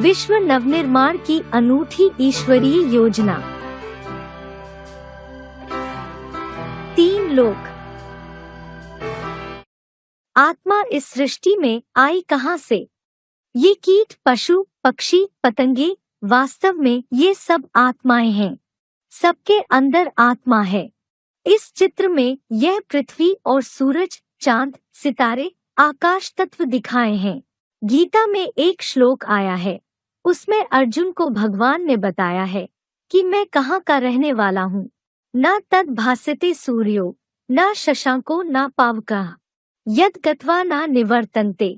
विश्व नवनिर्माण की अनूठी ईश्वरीय योजना। 3 लोक। आत्मा इस सृष्टि में आई कहाँ से? ये कीट, पशु, पक्षी, पतंगे, वास्तव में ये सब आत्माएं हैं। सबके अंदर आत्मा है। इस चित्र में यह पृथ्वी और सूरज, चांद, सितारे, आकाश तत्व दिखाए हैं। गीता में एक श्लोक आया है, उसमें अर्जुन को भगवान ने बताया है कि मैं कहाँ का रहने वाला हूँ। न तद भास्यते सूर्यो न शशांको न पावकः यद गत्वा न निवर्तन्ते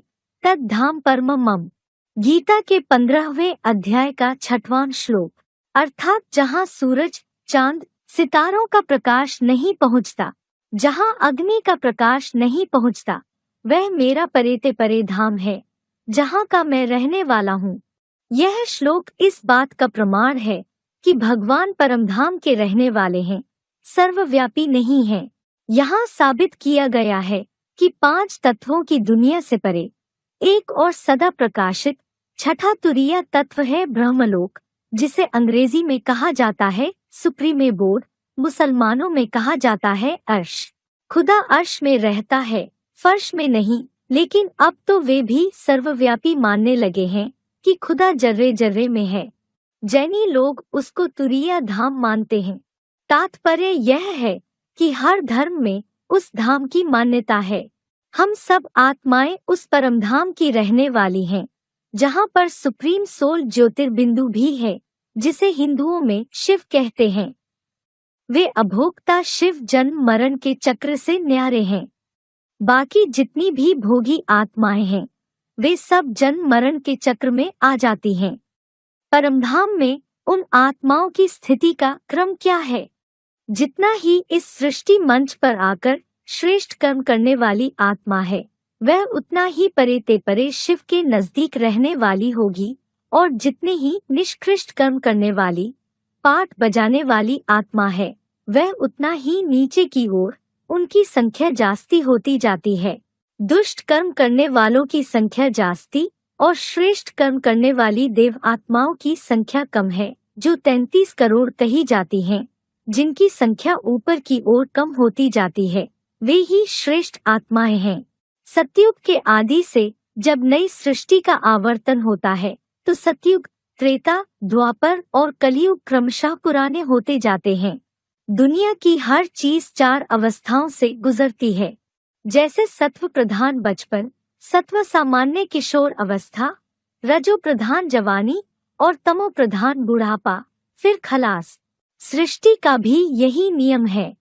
तद धाम परम मम। गीता के 15वें अध्याय का 6वां श्लोक। अर्थात जहाँ सूरज, चांद, सितारों का प्रकाश नहीं पहुँचता, जहाँ अग्नि का प्रकाश नहीं पहुँचता, वह मेरा परेते परे धाम है, जहाँ का मैं रहने वाला हूँ। यह श्लोक इस बात का प्रमाण है कि भगवान परमधाम के रहने वाले हैं, सर्वव्यापी नहीं हैं। यहाँ साबित किया गया है कि 5 तत्वों की दुनिया से परे एक और सदा प्रकाशित छठा तुरीय तत्व है ब्रह्मलोक, जिसे अंग्रेजी में कहा जाता है सुप्रीम बोर्ड, मुसलमानों में कहा जाता है अर्श। खुदा अर्श में रहता है, फर्श में नहीं। लेकिन अब तो वे भी सर्वव्यापी मानने लगे हैं कि खुदा जर्रे जर्रे में है। जैनी लोग उसको तुरीय धाम मानते हैं। तात्पर्य यह है कि हर धर्म में उस धाम की मान्यता है। हम सब आत्माएं उस परमधाम की रहने वाली हैं, जहाँ पर सुप्रीम सोल ज्योतिर्बिंदु भी है, जिसे हिंदुओं में शिव कहते हैं। वे अभोक्ता शिव जन्म मरण के चक्र से न्यारे हैं। बाकी जितनी भी भोगी आत्माएं हैं, वे सब जन्म मरण के चक्र में आ जाती हैं। परमधाम में उन आत्माओं की स्थिति का क्रम क्या है? जितना ही इस सृष्टि मंच पर आकर श्रेष्ठ कर्म करने वाली आत्मा है, वह उतना ही परेते परे शिव के नजदीक रहने वाली होगी, और जितने ही निष्कृष्ट कर्म करने वाली, पाठ बजाने वाली आत्मा है, वह उतना ही नीचे की ओर उनकी संख्या जास्ती होती जाती है। दुष्ट कर्म करने वालों की संख्या जास्ती और श्रेष्ठ कर्म करने वाली देव आत्माओं की संख्या कम है, जो 33 करोड़ कही जाती हैं। जिनकी संख्या ऊपर की ओर कम होती जाती है, वे ही श्रेष्ठ आत्माएं हैं। सतयुग के आदि से जब नई सृष्टि का आवर्तन होता है, तो सतयुग, त्रेता, द्वापर और कलयुग क्रमशः पुराने होते जाते हैं। दुनिया की हर चीज 4 अवस्थाओं से गुजरती है, जैसे सत्व प्रधान बचपन, सत्व सामान्य किशोर अवस्था, रजो प्रधान जवानी और तमो प्रधान बुढ़ापा, फिर खलास। सृष्टि का भी यही नियम है।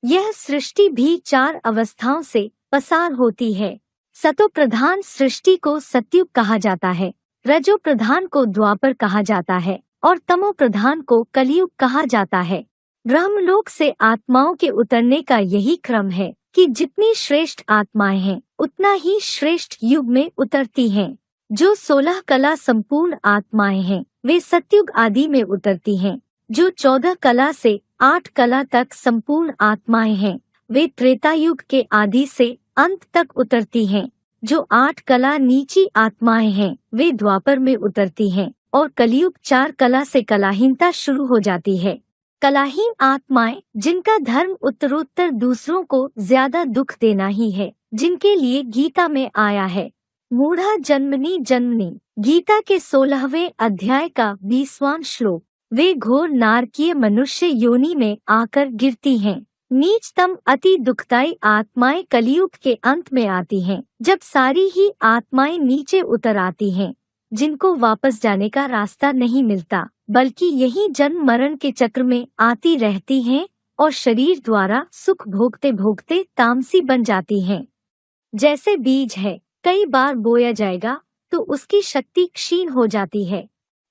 यह सृष्टि भी 4 अवस्थाओं से पसार होती है। सतो प्रधान सृष्टि को सतयुग कहा जाता है, रजो प्रधान को द्वापर कहा जाता है और तमो प्रधान को कलयुग कहा जाता है। ब्रह्मलोक से आत्माओं के उतरने का यही क्रम है कि जितनी श्रेष्ठ आत्माएं हैं, उतना ही श्रेष्ठ युग में उतरती हैं। जो 16 कला संपूर्ण आत्माएं हैं, वे सतयुग आदि में उतरती हैं। जो 14 कला से 8 कला तक संपूर्ण आत्माएं हैं, वे त्रेतायुग के आदि से अंत तक उतरती हैं। जो 8 कला नीची आत्माएं हैं, वे द्वापर में उतरती हैं और कलयुग 4 कला से कलाहीनता शुरू हो जाती है। कलाहीन आत्माएं, जिनका धर्म उत्तरोत्तर दूसरों को ज्यादा दुख देना ही है, जिनके लिए गीता में आया है, मूढ़ा जन्मनी जन्मनी। गीता के 16वें अध्याय का 20वां श्लोक। वे घोर नारकीय मनुष्य योनि में आकर गिरती हैं। नीचतम अति दुखदायी आत्माएं कलयुग के अंत में आती हैं, जब सारी ही आत्माएं नीचे उतर आती हैं, जिनको वापस जाने का रास्ता नहीं मिलता, बल्कि यही जन्म मरण के चक्र में आती रहती हैं और शरीर द्वारा सुख भोगते भोगते तामसी बन जाती हैं। जैसे बीज है, कई बार बोया जाएगा तो उसकी शक्ति क्षीण हो जाती है।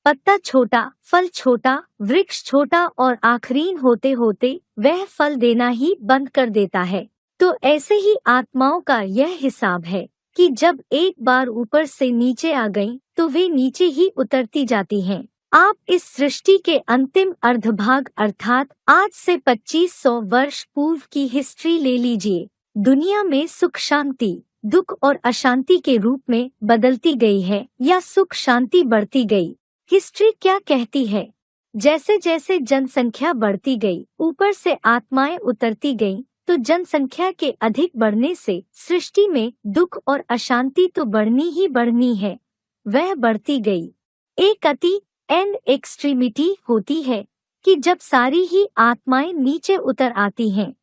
पत्ता छोटा, फल छोटा, वृक्ष छोटा और आखरीन होते होते वह फल देना ही बंद कर देता है। तो ऐसे ही आत्माओं का यह हिसाब है कि जब एक बार ऊपर से नीचे आ गईं, तो वे नीचे ही उतरती जाती हैं। आप इस सृष्टि के अंतिम अर्धभाग अर्थात आज से 2500 वर्ष पूर्व की हिस्ट्री ले लीजिए। दुनिया में सुख शांति, दुख और अशांति के रूप में बदलती गई है या सुख शांति बढ़ती गई। हिस्ट्री क्या कहती है? जैसे जैसे जनसंख्या बढ़ती गई, ऊपर से आत्माएं उतरती गईं, तो जनसंख्या के अधिक बढ़ने से सृष्टि में दुख और अशांति तो बढ़नी ही बढ़नी है। वह बढ़ती गई। एक अति एंड एक्सट्रीमिटी होती है कि जब सारी ही आत्माएं नीचे उतर आती हैं।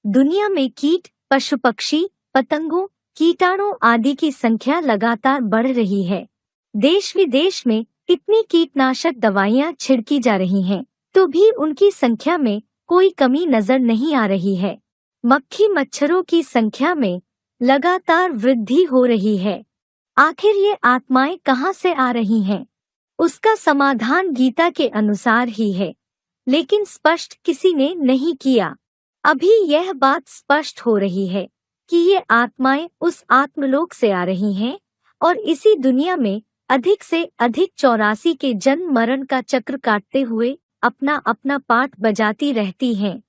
दुनिया में कीट, पशु पक्षी, पतंगों, कीटाणु आदि की संख्या लगातार बढ़ रही है। देश विदेश में इतनी कीटनाशक दवाइयां छिड़की जा रही हैं, तो भी उनकी संख्या में कोई कमी नजर नहीं आ रही है। मक्खी मच्छरों की संख्या में लगातार वृद्धि हो रही है। आखिर ये आत्माएं कहाँ से आ रही हैं? उसका समाधान गीता के अनुसार ही है, लेकिन स्पष्ट किसी ने नहीं किया। अभी यह बात स्पष्ट हो रही है कि ये आत्माएं उस आत्मलोक से आ रही हैं और इसी दुनिया में अधिक से अधिक 84 के जन्म मरण का चक्र काटते हुए अपना अपना पाठ बजाती रहती हैं।